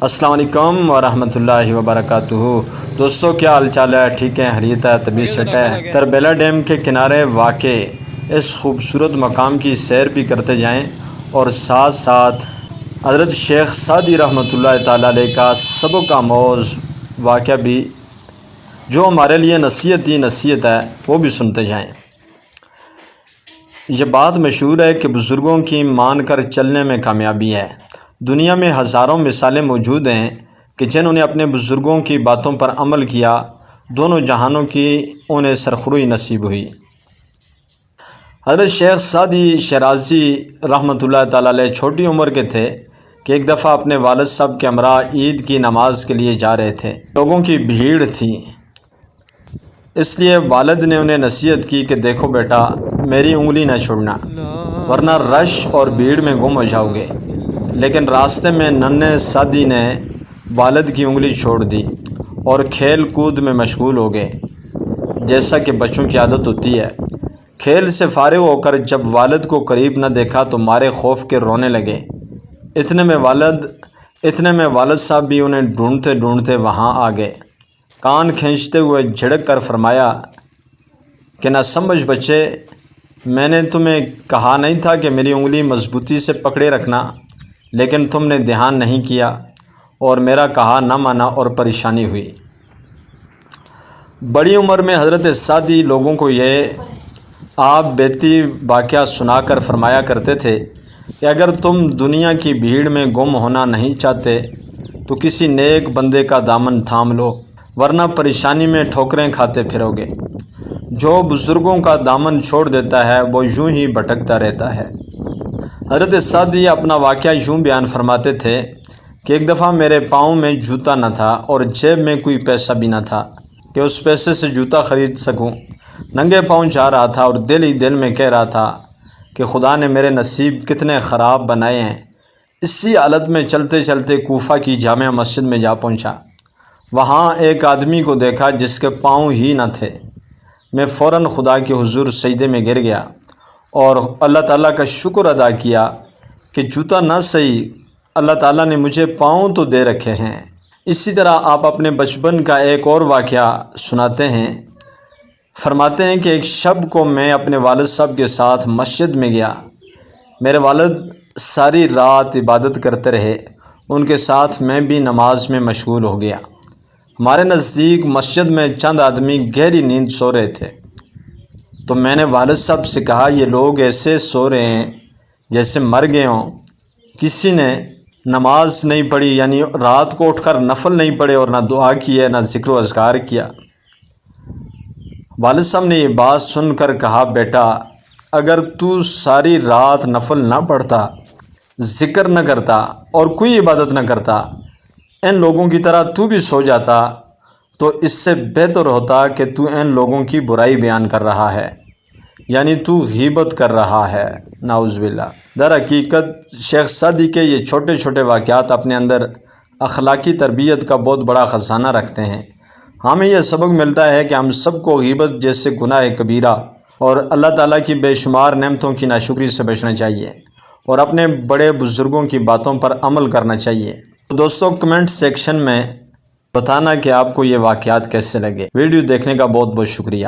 السلام علیکم ورحمۃ اللہ وبرکاتہ۔ دوستو کیا حال چال ہے؟ ٹھیک ہے، خیریت ہے، طبیعت سیٹ ہے؟ تربیلا ڈیم کے کنارے واقع اس خوبصورت مقام کی سیر بھی کرتے جائیں اور ساتھ ساتھ حضرت شیخ سعدی رحمۃ اللہ تعالیٰ علیہ کا سبق آموز واقعہ بھی جو ہمارے لیے نصیحت ہے وہ بھی سنتے جائیں۔ یہ بات مشہور ہے کہ بزرگوں کی مان کر چلنے میں کامیابی ہے۔ دنیا میں ہزاروں مثالیں موجود ہیں کہ جنہوں نے اپنے بزرگوں کی باتوں پر عمل کیا، دونوں جہانوں کی انہیں سرخروئی نصیب ہوئی۔ حضرت شیخ سعدی شیرازی رحمۃ اللہ تعالیٰ علیہ چھوٹی عمر کے تھے کہ ایک دفعہ اپنے والد صاحب کے ہمراہ عید کی نماز کے لیے جا رہے تھے۔ لوگوں کی بھیڑ تھی، اس لیے والد نے انہیں نصیحت کی کہ دیکھو بیٹا، میری انگلی نہ چھوڑنا ورنہ رش اور بھیڑ میں گم ہو جاؤ گے۔ لیکن راستے میں ننھے سعدی نے والد کی انگلی چھوڑ دی اور کھیل کود میں مشغول ہو گئے، جیسا کہ بچوں کی عادت ہوتی ہے۔ کھیل سے فارغ ہو کر جب والد کو قریب نہ دیکھا تو مارے خوف کے رونے لگے۔ اتنے میں والد صاحب بھی انہیں ڈھونڈتے ڈھونڈتے وہاں آ گئے۔ کان کھینچتے ہوئے جھڑک کر فرمایا کہ نہ سمجھ بچے، میں نے تمہیں کہا نہیں تھا کہ میری انگلی مضبوطی سے پکڑے رکھنا، لیکن تم نے دھیان نہیں کیا اور میرا کہا نہ مانا اور پریشانی ہوئی۔ بڑی عمر میں حضرت سعدی لوگوں کو یہ آپ بیتی واقعہ سنا کر فرمایا کرتے تھے کہ اگر تم دنیا کی بھیڑ میں گم ہونا نہیں چاہتے تو کسی نیک بندے کا دامن تھام لو، ورنہ پریشانی میں ٹھوکریں کھاتے پھرو گے۔ جو بزرگوں کا دامن چھوڑ دیتا ہے وہ یوں ہی بھٹکتا رہتا ہے۔ حضرت سعدی اپنا واقعہ یوں بیان فرماتے تھے کہ ایک دفعہ میرے پاؤں میں جوتا نہ تھا اور جیب میں کوئی پیسہ بھی نہ تھا کہ اس پیسے سے جوتا خرید سکوں۔ ننگے پاؤں جا رہا تھا اور دل ہی دل میں کہہ رہا تھا کہ خدا نے میرے نصیب کتنے خراب بنائے ہیں۔ اسی حالت میں چلتے چلتے کوفہ کی جامع مسجد میں جا پہنچا۔ وہاں ایک آدمی کو دیکھا جس کے پاؤں ہی نہ تھے۔ میں فوراً خدا کے حضور سجدے میں گر گیا اور اللہ تعالیٰ کا شکر ادا کیا کہ جوتا نہ صحیح، اللہ تعالیٰ نے مجھے پاؤں تو دے رکھے ہیں۔ اسی طرح آپ اپنے بچپن کا ایک اور واقعہ سناتے ہیں، فرماتے ہیں کہ ایک شب کو میں اپنے والد صاحب کے ساتھ مسجد میں گیا۔ میرے والد ساری رات عبادت کرتے رہے، ان کے ساتھ میں بھی نماز میں مشغول ہو گیا۔ ہمارے نزدیک مسجد میں چند آدمی گہری نیند سو رہے تھے، تو میں نے والد صاحب سے کہا یہ لوگ ایسے سو رہے ہیں جیسے مر گئے ہوں۔ کسی نے نماز نہیں پڑھی، یعنی رات کو اٹھ کر نفل نہیں پڑھے اور نہ دعا کی ہے، نہ ذکر و اذکار کیا۔ والد صاحب نے یہ بات سن کر کہا بیٹا، اگر تو ساری رات نفل نہ پڑھتا، ذکر نہ کرتا اور کوئی عبادت نہ کرتا، ان لوگوں کی طرح تو بھی سو جاتا تو اس سے بہتر ہوتا کہ تو ان لوگوں کی برائی بیان کر رہا ہے، یعنی تو غیبت کر رہا ہے، نعوذ باللہ۔ در حقیقت شیخ سعدی کے یہ چھوٹے چھوٹے واقعات اپنے اندر اخلاقی تربیت کا بہت بڑا خزانہ رکھتے ہیں۔ ہمیں یہ سبق ملتا ہے کہ ہم سب کو غیبت جیسے گناہ کبیرہ اور اللہ تعالیٰ کی بے شمار نعمتوں کی ناشکری سے بچنا چاہیے اور اپنے بڑے بزرگوں کی باتوں پر عمل کرنا چاہیے۔ تو دوستو کمنٹ سیکشن میں بتانا کہ آپ کو یہ واقعات کیسے لگے۔ ویڈیو دیکھنے کا بہت بہت شکریہ۔